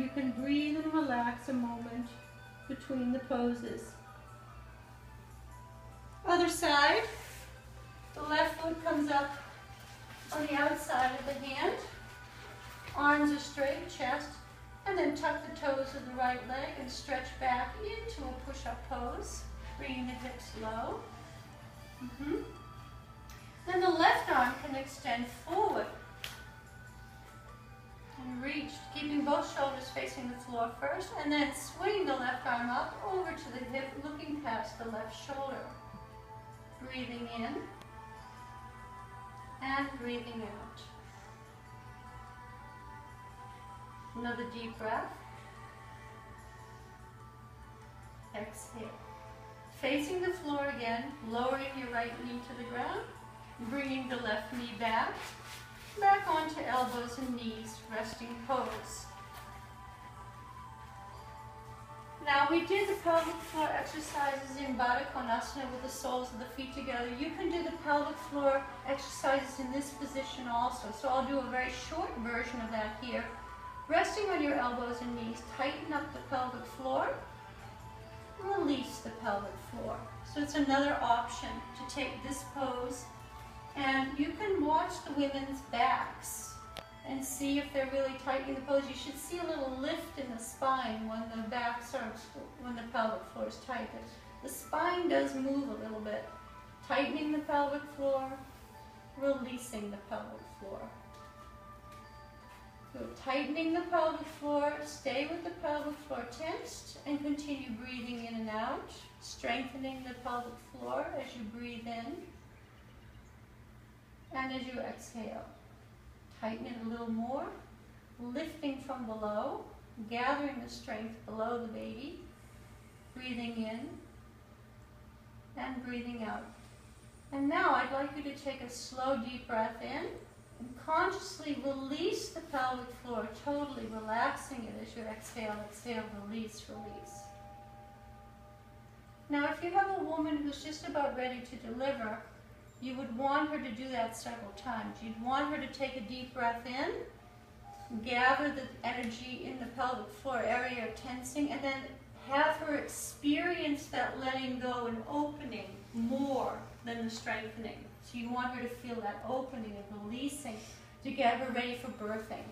you can breathe and relax a moment between the poses. Other side. The left foot comes up on the outside of the hand. Arms are straight, chest, and then tuck the toes of the right leg and stretch back into a push-up pose, bringing the hips low. Then the left arm can extend forward and reach, keeping both shoulders facing the floor first, and then swing the left arm up over to the hip, looking past the left shoulder. Breathing in and breathing out. Another deep breath. Exhale. Facing the floor again, lowering your right knee to the ground, bringing the left knee back onto elbows and knees, resting pose. Now we did the pelvic floor exercises in Baddha Konasana with the soles of the feet together. You can do the pelvic floor exercises in this position also. So I'll do a very short version of that here. Resting on your elbows and knees, tighten up the pelvic floor, release the pelvic floor. So it's another option to take this pose, and you can watch the women's backs and see if they're really tightening the pose. You should see a little lift in the spine when the when the pelvic floor is tight. The spine does move a little bit. Tightening the pelvic floor, releasing the pelvic floor. So tightening the pelvic floor, stay with the pelvic floor tensed, and continue breathing in and out, strengthening the pelvic floor as you breathe in and as you exhale. Tighten it a little more, lifting from below, gathering the strength below the baby, breathing in and breathing out. And now I'd like you to take a slow, deep breath in and consciously release the pelvic floor, totally relaxing it as you exhale, exhale, release, release. Now if you have a woman who's just about ready to deliver, you would want her to do that several times. You'd want her to take a deep breath in, gather the energy in the pelvic floor area of tensing, and then have her experience that letting go and opening more than the strengthening. So you want her to feel that opening and releasing to get her ready for birthing.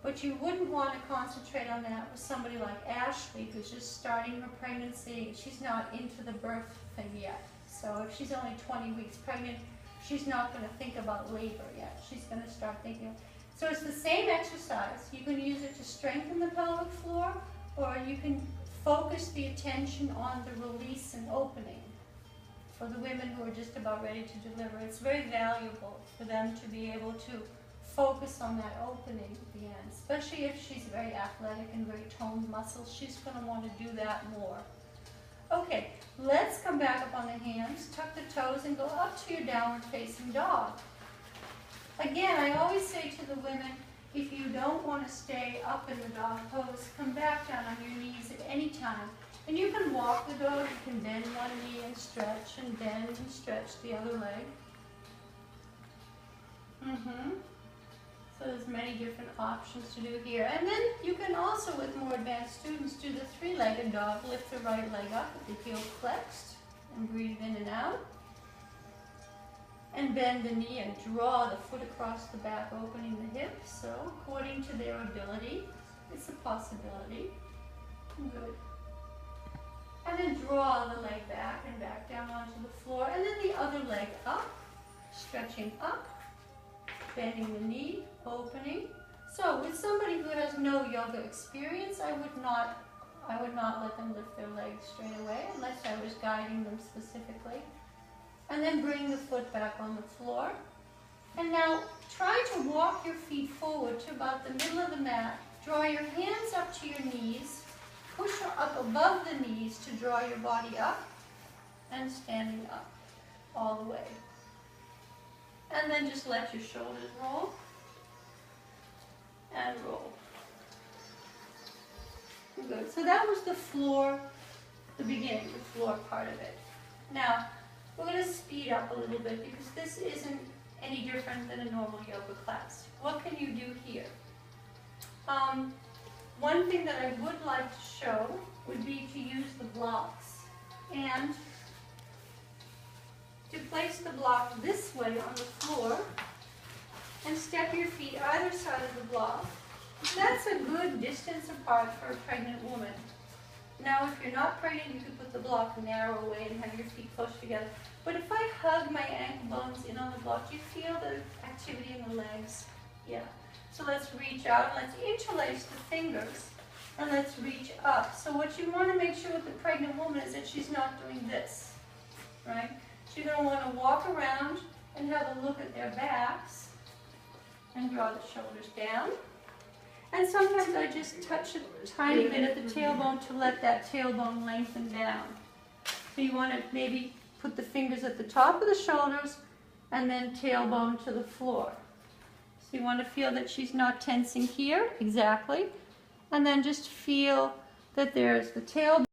But you wouldn't want to concentrate on that with somebody like Ashley, who's just starting her pregnancy. She's not into the birth thing yet. So if she's only 20 weeks pregnant, she's not going to think about labor yet. She's going to start thinking. So it's the same exercise. You can use it to strengthen the pelvic floor, or you can focus the attention on the release and opening. For the women who are just about ready to deliver, it's very valuable for them to be able to focus on that opening at the end, especially if she's very athletic and very toned muscles. She's going to want to do that more. Okay, let's come back up on the hands, tuck the toes, and go up to your downward facing dog. Again, I always say to the women, if you don't want to stay up in the dog pose, come back down on your knees at any time. And you can walk the dog, you can bend one knee and bend and stretch the other leg. So there's many different options to do here. And then you can also, with more advanced students, do the three-legged dog. Lift the right leg up with the heel flexed and breathe in and out. And bend the knee and draw the foot across the back, opening the hips. So according to their ability, it's a possibility. Good. And then draw the leg back and back down onto the floor. And then the other leg up, stretching up, bending the knee, opening. So with somebody who has no yoga experience, I would not let them lift their legs straight away unless I was guiding them specifically. And then bring the foot back on the floor. And now try to walk your feet forward to about the middle of the mat. Draw your hands up to your knees. Push up above the knees to draw your body up and standing up all the way. And then just let your shoulders roll and roll. Good. So that was the floor, the beginning, the floor part of it. Now, we're going to speed up a little bit because this isn't any different than a normal yoga class. What can you do here? One thing that I would like to show would be to use the blocks and to place the block this way on the floor and step your feet either side of the block. That's a good distance apart for a pregnant woman. Now, if you're not pregnant, you could put the block narrow away and have your feet close together. But if I hug my ankle bones in on the block, do you feel the activity in the legs? Yeah. So let's reach out, let's interlace the fingers, and let's reach up. So what you want to make sure with the pregnant woman is that she's not doing this, right? She's going to want to walk around and have a look at their backs and draw the shoulders down. And sometimes I just touch a tiny bit at the tailbone to let that tailbone lengthen down. So you want to maybe put the fingers at the top of the shoulders and then tailbone to the floor. So you want to feel that she's not tensing here, exactly. And then just feel that there's the tailbone.